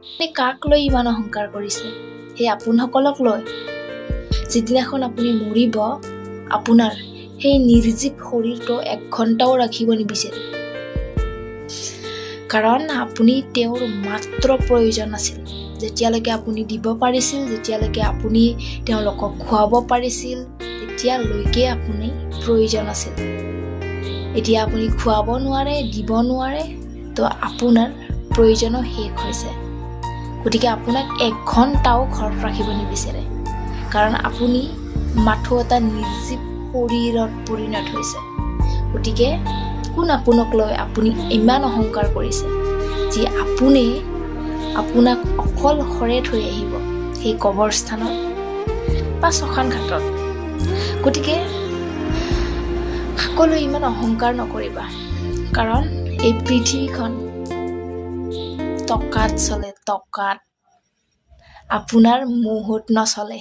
আপুনি কাক লৈ ইমান অহংকাৰ কৰিছে? সেই আপোনসকলক লৈ। যিদিনাখন আপুনি মৰিব, আপোনাৰ সেই নিৰ্জীৱ শৰীৰটো 1 ঘণ্টাও ৰাখিব নিবিচাৰে। কাৰণ আপুনি তেওঁৰ মাত্ৰ প্ৰয়োজন আছিল। যেতিয়ালৈকে আপুনি দিব পাৰিছিল, যেতিয়ালৈকে আপুনি তেওঁলোকক খুৱাব পাৰিছিল, তেতিয়ালৈকে আপুনি প্ৰয়োজন আছিল। এতিয়া আপুনি খুৱাব নোৱাৰে, দিব নোৱাৰে, তো আপোনাৰ প্ৰয়োজনো শেষ হৈছে। গতিকে আপোনাক 1 ঘণ্টাও ঘৰত ৰাখিব নিবিচাৰে। কাৰণ আপুনি মাথো এটা নিৰ্জীৱ শৰীৰত পৰিণত হৈছে। গতিকে কোন আপোনক লৈ আপুনি ইমান অহংকাৰ কৰিছে যে আপুনি আপোনাক অকলশৰে থৈ আহিব সেই কবৰস্থানত বা শ্মশান ঘাটত। গতিকে কাকলৈ ইমান অহংকাৰ নকৰিবা। কাৰণ এই পৃথিৱীখন টকাত চলে, টকাত। আপোনাৰ মোহত নচলে।